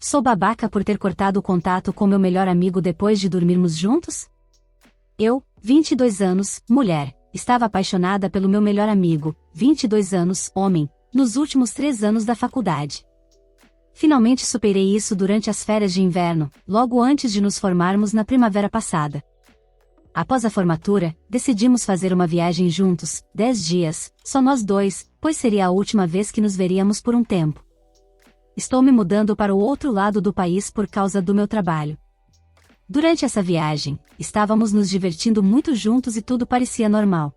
Sou babaca por ter cortado o contato com meu melhor amigo depois de dormirmos juntos? Eu, 22 anos, mulher, estava apaixonada pelo meu melhor amigo, 22 anos, homem, nos últimos 3 anos da faculdade. Finalmente superei isso durante as férias de inverno, logo antes de nos formarmos na primavera passada. Após a formatura, decidimos fazer uma viagem juntos, 10 dias, só nós dois, pois seria a última vez que nos veríamos por um tempo. Estou me mudando para o outro lado do país por causa do meu trabalho. Durante essa viagem, estávamos nos divertindo muito juntos e tudo parecia normal.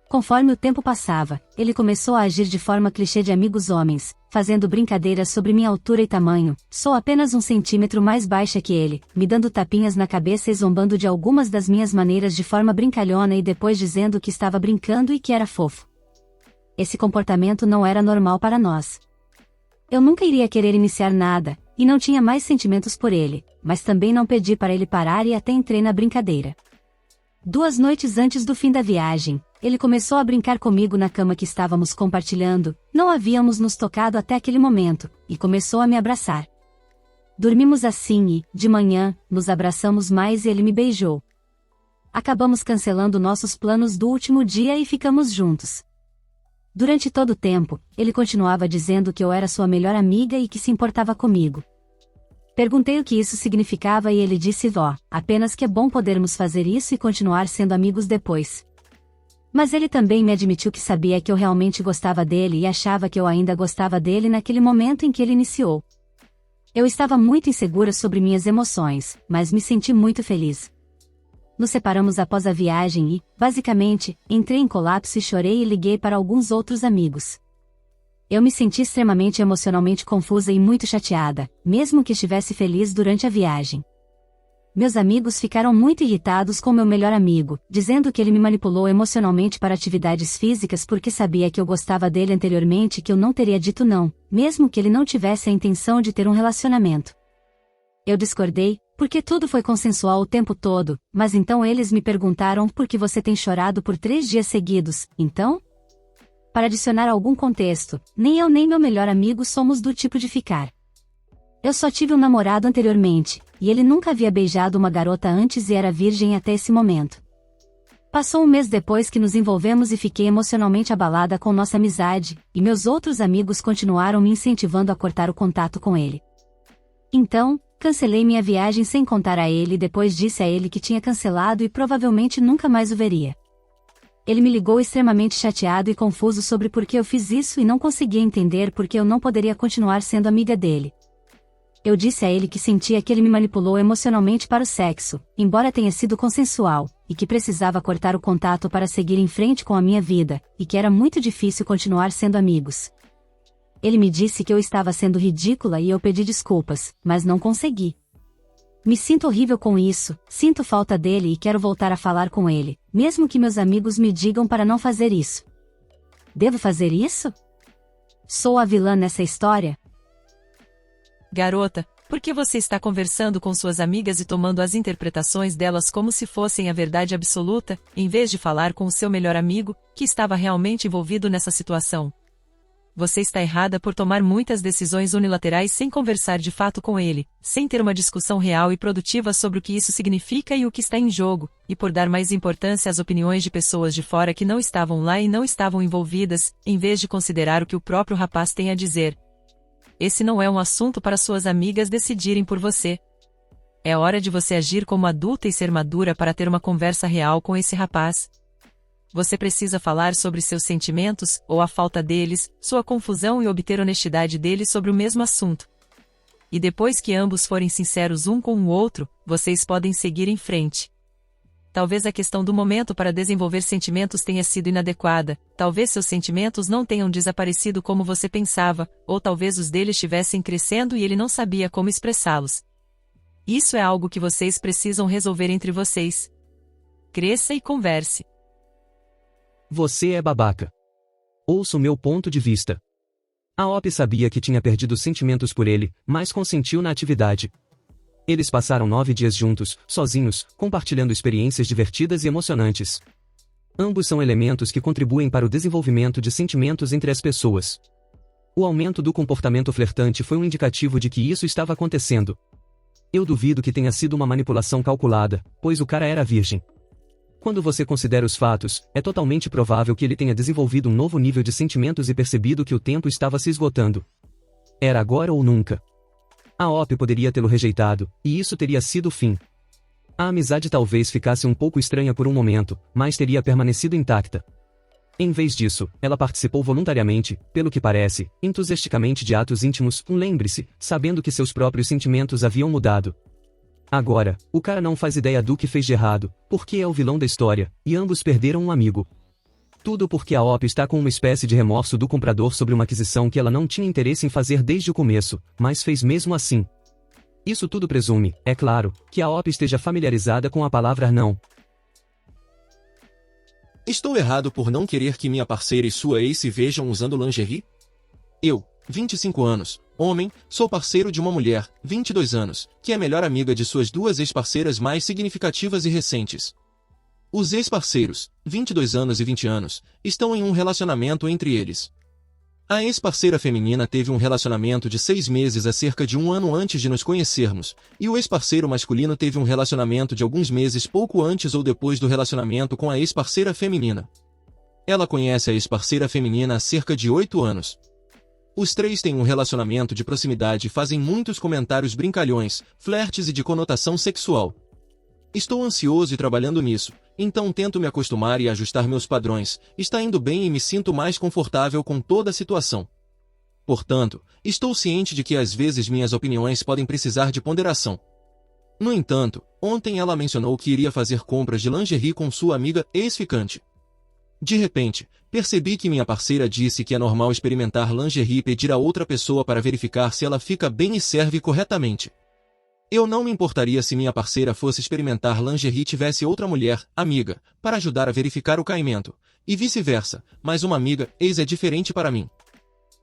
Conforme o tempo passava, ele começou a agir de forma clichê de amigos homens, fazendo brincadeiras sobre minha altura e tamanho, sou apenas 1 centímetro mais baixa que ele, me dando tapinhas na cabeça e zombando de algumas das minhas maneiras de forma brincalhona e depois dizendo que estava brincando e que era fofo. Esse comportamento não era normal para nós. Eu nunca iria querer iniciar nada, e não tinha mais sentimentos por ele, mas também não pedi para ele parar e até entrei na brincadeira. 2 noites antes do fim da viagem, ele começou a brincar comigo na cama que estávamos compartilhando, não havíamos nos tocado até aquele momento, e começou a me abraçar. Dormimos assim e, de manhã, nos abraçamos mais e ele me beijou. Acabamos cancelando nossos planos do último dia e ficamos juntos. Durante todo o tempo, ele continuava dizendo que eu era sua melhor amiga e que se importava comigo. Perguntei o que isso significava e ele disse: apenas que é bom podermos fazer isso e continuar sendo amigos depois. Mas ele também me admitiu que sabia que eu realmente gostava dele e achava que eu ainda gostava dele naquele momento em que ele iniciou. Eu estava muito insegura sobre minhas emoções, mas me senti muito feliz. Nos separamos após a viagem e, basicamente, entrei em colapso e chorei e liguei para alguns outros amigos. Eu me senti extremamente emocionalmente confusa e muito chateada, mesmo que estivesse feliz durante a viagem. Meus amigos ficaram muito irritados com meu melhor amigo, dizendo que ele me manipulou emocionalmente para atividades físicas porque sabia que eu gostava dele anteriormente e que eu não teria dito não, mesmo que ele não tivesse a intenção de ter um relacionamento. Eu discordei, porque tudo foi consensual o tempo todo, mas então eles me perguntaram por que você tem chorado por 3 dias seguidos, então? Para adicionar algum contexto, nem eu nem meu melhor amigo somos do tipo de ficar. Eu só tive um namorado anteriormente, e ele nunca havia beijado uma garota antes e era virgem até esse momento. Passou um mês depois que nos envolvemos e fiquei emocionalmente abalada com nossa amizade, e meus outros amigos continuaram me incentivando a cortar o contato com ele. Então, cancelei minha viagem sem contar a ele e depois disse a ele que tinha cancelado e provavelmente nunca mais o veria. Ele me ligou extremamente chateado e confuso sobre por que eu fiz isso e não conseguia entender por que eu não poderia continuar sendo amiga dele. Eu disse a ele que sentia que ele me manipulou emocionalmente para o sexo, embora tenha sido consensual, e que precisava cortar o contato para seguir em frente com a minha vida, e que era muito difícil continuar sendo amigos. Ele me disse que eu estava sendo ridícula e eu pedi desculpas, mas não consegui. Me sinto horrível com isso, sinto falta dele e quero voltar a falar com ele, mesmo que meus amigos me digam para não fazer isso. Devo fazer isso? Sou a vilã nessa história? Garota, por que você está conversando com suas amigas e tomando as interpretações delas como se fossem a verdade absoluta, em vez de falar com o seu melhor amigo, que estava realmente envolvido nessa situação? Você está errada por tomar muitas decisões unilaterais sem conversar de fato com ele, sem ter uma discussão real e produtiva sobre o que isso significa e o que está em jogo, e por dar mais importância às opiniões de pessoas de fora que não estavam lá e não estavam envolvidas, em vez de considerar o que o próprio rapaz tem a dizer. Esse não é um assunto para suas amigas decidirem por você. É hora de você agir como adulta e ser madura para ter uma conversa real com esse rapaz. Você precisa falar sobre seus sentimentos, ou a falta deles, sua confusão e obter honestidade deles sobre o mesmo assunto. E depois que ambos forem sinceros um com o outro, vocês podem seguir em frente. Talvez a questão do momento para desenvolver sentimentos tenha sido inadequada, talvez seus sentimentos não tenham desaparecido como você pensava, ou talvez os dele estivessem crescendo e ele não sabia como expressá-los. Isso é algo que vocês precisam resolver entre vocês. Cresça e converse. Você é babaca. Ouça o meu ponto de vista. A Op sabia que tinha perdido sentimentos por ele, mas consentiu na atividade. Eles passaram 9 dias juntos, sozinhos, compartilhando experiências divertidas e emocionantes. Ambos são elementos que contribuem para o desenvolvimento de sentimentos entre as pessoas. O aumento do comportamento flertante foi um indicativo de que isso estava acontecendo. Eu duvido que tenha sido uma manipulação calculada, pois o cara era virgem. Quando você considera os fatos, é totalmente provável que ele tenha desenvolvido um novo nível de sentimentos e percebido que o tempo estava se esgotando. Era agora ou nunca. A OP poderia tê-lo rejeitado, e isso teria sido o fim. A amizade talvez ficasse um pouco estranha por um momento, mas teria permanecido intacta. Em vez disso, ela participou voluntariamente, pelo que parece, entusiasticamente de atos íntimos, lembre-se, sabendo que seus próprios sentimentos haviam mudado. Agora, o cara não faz ideia do que fez de errado, porque é o vilão da história, e ambos perderam um amigo. Tudo porque a OP está com uma espécie de remorso do comprador sobre uma aquisição que ela não tinha interesse em fazer desde o começo, mas fez mesmo assim. Isso tudo presume, é claro, que a OP esteja familiarizada com a palavra não. Estou errado por não querer que minha parceira e sua ex se vejam usando lingerie? Eu, 25 anos, homem, sou parceiro de uma mulher, 22 anos, que é melhor amiga de suas duas ex-parceiras mais significativas e recentes. Os ex-parceiros, 22 anos e 20 anos, estão em um relacionamento entre eles. A ex-parceira feminina teve um relacionamento de 6 meses há cerca de um ano antes de nos conhecermos, e o ex-parceiro masculino teve um relacionamento de alguns meses pouco antes ou depois do relacionamento com a ex-parceira feminina. Ela conhece a ex-parceira feminina há cerca de 8 anos. Os três têm um relacionamento de proximidade e fazem muitos comentários brincalhões, flertes e de conotação sexual. Estou ansioso e trabalhando nisso, então tento me acostumar e ajustar meus padrões, está indo bem e me sinto mais confortável com toda a situação. Portanto, estou ciente de que às vezes minhas opiniões podem precisar de ponderação. No entanto, ontem ela mencionou que iria fazer compras de lingerie com sua amiga ex-ficante. De repente, percebi que minha parceira disse que é normal experimentar lingerie e pedir a outra pessoa para verificar se ela fica bem e serve corretamente. Eu não me importaria se minha parceira fosse experimentar lingerie e tivesse outra mulher, amiga, para ajudar a verificar o caimento, e vice-versa, mas uma amiga, ex é diferente para mim.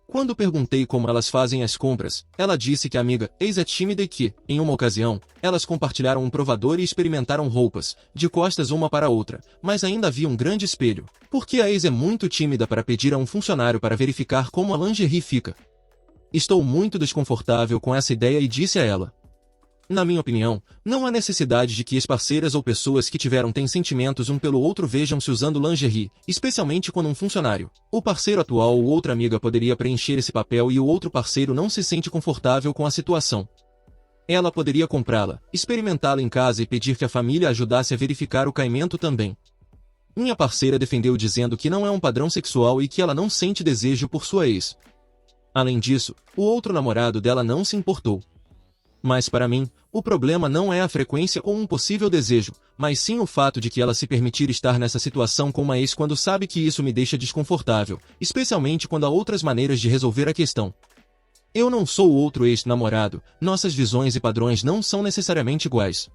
Quando perguntei como elas fazem as compras, ela disse que a amiga, ex é tímida e que, em uma ocasião, elas compartilharam um provador e experimentaram roupas, de costas uma para a outra, mas ainda havia um grande espelho, porque a ex é muito tímida para pedir a um funcionário para verificar como a lingerie fica. Estou muito desconfortável com essa ideia e disse a ela. Na minha opinião, não há necessidade de que ex-parceiras ou pessoas que têm sentimentos um pelo outro vejam-se usando lingerie, especialmente quando um funcionário, o parceiro atual ou outra amiga poderia preencher esse papel e o outro parceiro não se sente confortável com a situação. Ela poderia comprá-la, experimentá-la em casa e pedir que a família ajudasse a verificar o caimento também. Minha parceira defendeu dizendo que não é um padrão sexual e que ela não sente desejo por sua ex. Além disso, o outro namorado dela não se importou. Mas para mim, o problema não é a frequência ou um possível desejo, mas sim o fato de que ela se permitir estar nessa situação com uma ex quando sabe que isso me deixa desconfortável, especialmente quando há outras maneiras de resolver a questão. Eu não sou o outro ex-namorado, nossas visões e padrões não são necessariamente iguais.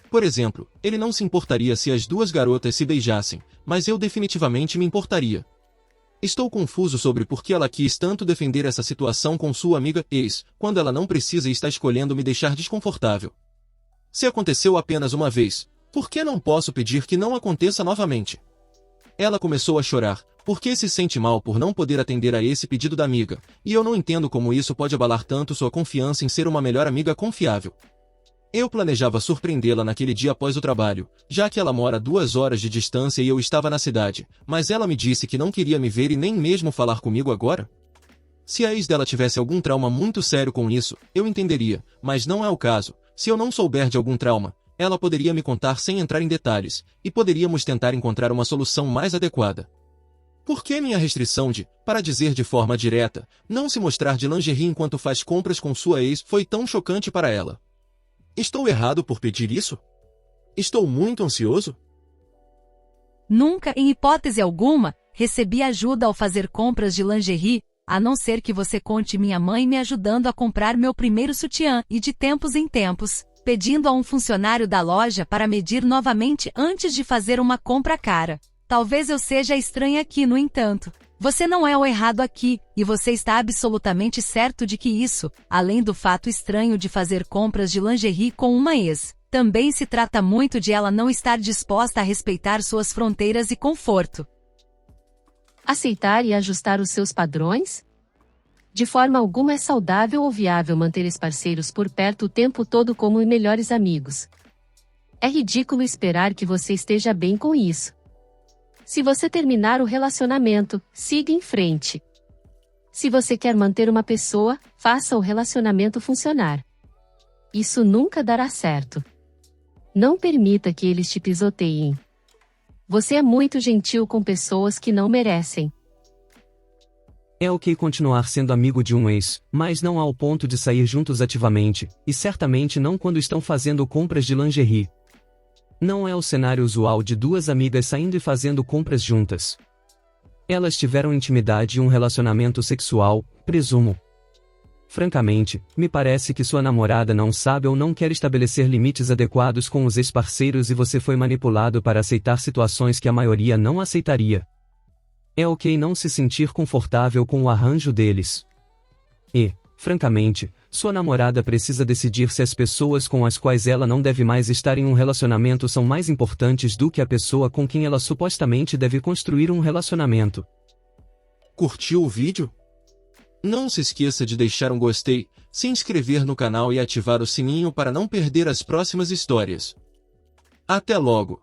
Por exemplo, ele não se importaria se as duas garotas se beijassem, mas eu definitivamente me importaria. Estou confuso sobre por que ela quis tanto defender essa situação com sua amiga ex, quando ela não precisa e está escolhendo me deixar desconfortável. Se aconteceu apenas uma vez, por que não posso pedir que não aconteça novamente? Ela começou a chorar, porque se sente mal por não poder atender a esse pedido da amiga, e eu não entendo como isso pode abalar tanto sua confiança em ser uma melhor amiga confiável. Eu planejava surpreendê-la naquele dia após o trabalho, já que ela mora a 2 horas de distância e eu estava na cidade, mas ela me disse que não queria me ver e nem mesmo falar comigo agora? Se a ex dela tivesse algum trauma muito sério com isso, eu entenderia, mas não é o caso. Se eu não souber de algum trauma, ela poderia me contar sem entrar em detalhes, e poderíamos tentar encontrar uma solução mais adequada. Por que minha restrição de, para dizer de forma direta, não se mostrar de lingerie enquanto faz compras com sua ex foi tão chocante para ela? Estou errado por pedir isso? Estou muito ansioso? Nunca, em hipótese alguma, recebi ajuda ao fazer compras de lingerie, a não ser que você conte minha mãe me ajudando a comprar meu primeiro sutiã e de tempos em tempos, pedindo a um funcionário da loja para medir novamente antes de fazer uma compra cara. Talvez eu seja estranha aqui, no entanto. Você não é o errado aqui, e você está absolutamente certo de que isso, além do fato estranho de fazer compras de lingerie com uma ex, também se trata muito de ela não estar disposta a respeitar suas fronteiras e conforto. Aceitar e ajustar os seus padrões? De forma alguma é saudável ou viável manter ex-parceiros por perto o tempo todo como melhores amigos. É ridículo esperar que você esteja bem com isso. Se você terminar o relacionamento, siga em frente. Se você quer manter uma pessoa, faça o relacionamento funcionar. Isso nunca dará certo. Não permita que eles te pisoteiem. Você é muito gentil com pessoas que não merecem. É ok continuar sendo amigo de um ex, mas não ao ponto de sair juntos ativamente, e certamente não quando estão fazendo compras de lingerie. Não é o cenário usual de duas amigas saindo e fazendo compras juntas. Elas tiveram intimidade e um relacionamento sexual, presumo. Francamente, me parece que sua namorada não sabe ou não quer estabelecer limites adequados com os ex-parceiros e você foi manipulado para aceitar situações que a maioria não aceitaria. É ok não se sentir confortável com o arranjo deles. E, francamente, sua namorada precisa decidir se as pessoas com as quais ela não deve mais estar em um relacionamento são mais importantes do que a pessoa com quem ela supostamente deve construir um relacionamento. Curtiu o vídeo? Não se esqueça de deixar um gostei, se inscrever no canal e ativar o sininho para não perder as próximas histórias. Até logo!